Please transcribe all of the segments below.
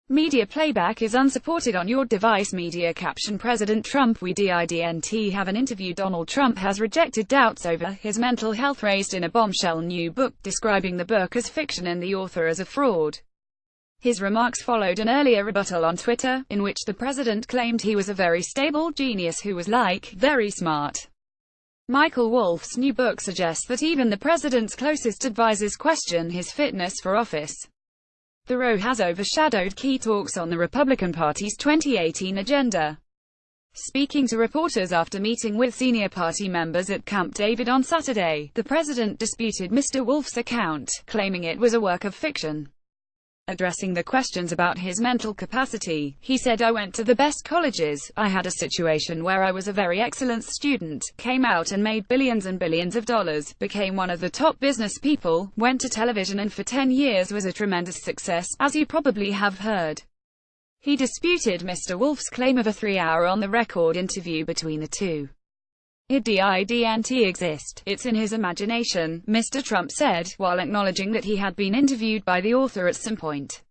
Media playback is unsupported on your device. Media caption: President Trump we didn't have an interview. Donald Trump has rejected doubts over his mental health raised in a bombshell new book, describing the book as fiction and the author as a fraud. His remarks followed an earlier rebuttal on Twitter, in which the president claimed he was a very stable genius who was very smart. Michael Wolff's new book suggests that even the president's closest advisors question his fitness for office. The row has overshadowed key talks on the Republican Party's 2018 agenda. Speaking to reporters after meeting with senior party members at Camp David on Saturday, the president disputed Mr. Wolff's account, claiming it was a work of fiction. Addressing the questions about his mental capacity, he said, "I went to the best colleges, I had a situation where I was a very excellent student, came out and made billions and billions of dollars, became one of the top business people, went to television and for 10 years was a tremendous success, as you probably have heard." He disputed Mr. Wolff's claim of a 3-hour on-the-record interview between the two. "It didn't exist, it's in his imagination," Mr. Trump said, while acknowledging that he had been interviewed by the author at some point.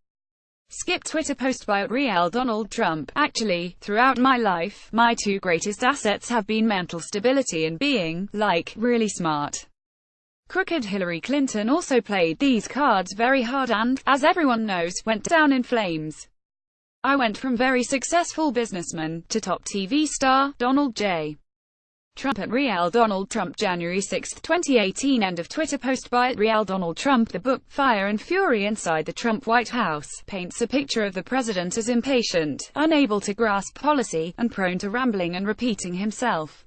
Skip Twitter post by @real Donald Trump: "Actually, throughout my life, my two greatest assets have been mental stability and being, really smart. Crooked Hillary Clinton also played these cards very hard and, as everyone knows, went down in flames. I went from very successful businessman to top TV star, Donald J. Trump." @real Donald Trump, January 6, 2018. End of Twitter post by @real Donald Trump. The book, Fire and Fury Inside the Trump White House, paints a picture of the president as impatient, unable to grasp policy, and prone to rambling and repeating himself.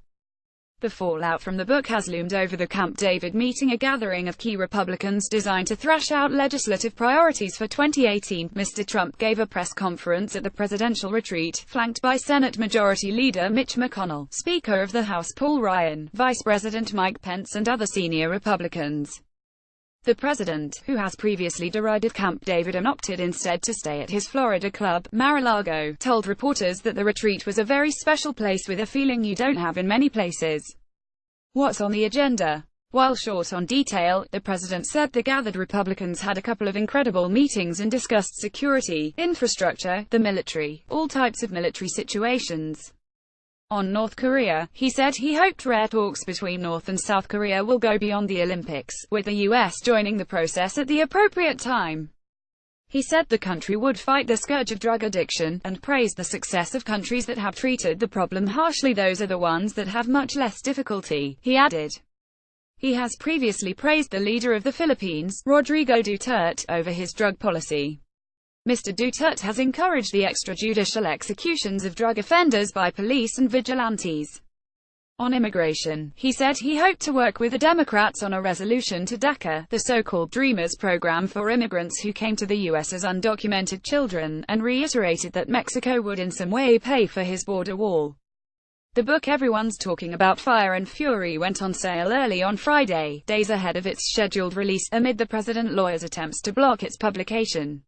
The fallout from the book has loomed over the Camp David meeting, a gathering of key Republicans designed to thrash out legislative priorities for 2018. Mr. Trump gave a press conference at the presidential retreat, flanked by Senate Majority Leader Mitch McConnell, Speaker of the House Paul Ryan, Vice President Mike Pence and other senior Republicans. The president, who has previously derided Camp David and opted instead to stay at his Florida club, Mar-a-Lago, told reporters that the retreat was a very special place with a feeling you don't have in many places. What's on the agenda? While short on detail, the president said the gathered Republicans had a couple of incredible meetings and discussed security, infrastructure, the military, all types of military situations. On North Korea, he said he hoped rare talks between North and South Korea will go beyond the Olympics, with the U.S. joining the process at the appropriate time. He said the country would fight the scourge of drug addiction, and praised the success of countries that have treated the problem harshly. Those are the ones that have much less difficulty, he added. He has previously praised the leader of the Philippines, Rodrigo Duterte, over his drug policy. Mr. Duterte has encouraged the extrajudicial executions of drug offenders by police and vigilantes. On immigration, he said he hoped to work with the Democrats on a resolution to DACA, the so-called Dreamers program for immigrants who came to the U.S. as undocumented children, and reiterated that Mexico would in some way pay for his border wall. The book Everyone's Talking About, Fire and Fury went on sale early on Friday, days ahead of its scheduled release, amid the president lawyer's attempts to block its publication.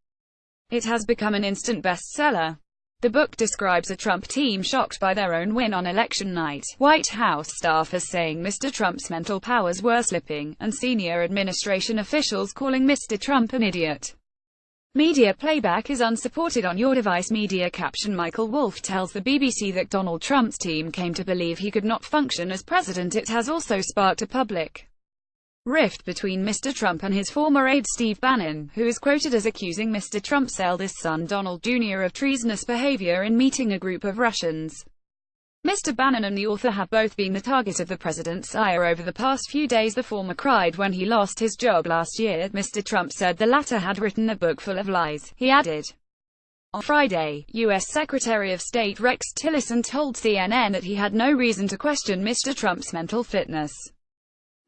It has become an instant bestseller. The book describes a Trump team shocked by their own win on election night, White House staffers saying Mr. Trump's mental powers were slipping, and senior administration officials calling Mr. Trump an idiot. Media playback is unsupported on your device. Media caption: Michael Wolff tells the BBC that Donald Trump's team came to believe he could not function as president. It has also sparked a public rift between Mr. Trump and his former aide Steve Bannon, who is quoted as accusing Mr. Trump's eldest son Donald Jr. of treasonous behavior in meeting a group of Russians. Mr. Bannon and the author have both been the target of the president's ire over the past few days. The former cried when he lost his job last year. Mr. Trump said the latter had written a book full of lies, he added. On Friday, U.S. Secretary of State Rex Tillerson told CNN that he had no reason to question Mr. Trump's mental fitness.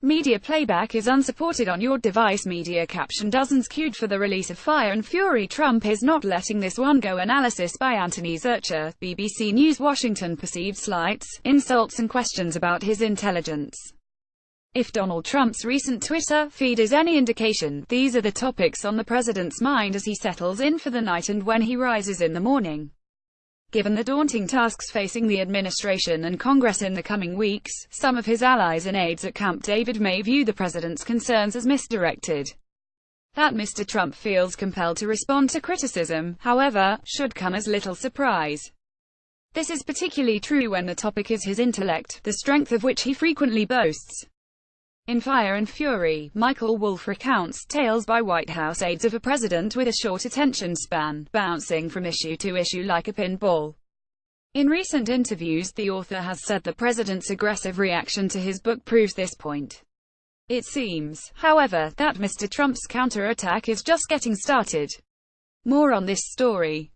Media playback is unsupported on your device. Media caption: dozens queued for the release of Fire and Fury. Trump is not letting this one go. Analysis by Anthony Zurcher, BBC News, Washington. Perceived slights, insults and questions about his intelligence. If Donald Trump's recent Twitter feed is any indication, these are the topics on the president's mind as he settles in for the night and when he rises in the morning. Given the daunting tasks facing the administration and Congress in the coming weeks, some of his allies and aides at Camp David may view the president's concerns as misdirected. That Mr. Trump feels compelled to respond to criticism, however, should come as little surprise. This is particularly true when the topic is his intellect, the strength of which he frequently boasts. In Fire and Fury, Michael Wolff recounts tales by White House aides of a president with a short attention span, bouncing from issue to issue like a pinball. In recent interviews, the author has said the president's aggressive reaction to his book proves this point. It seems, however, that Mr. Trump's counterattack is just getting started. More on this story.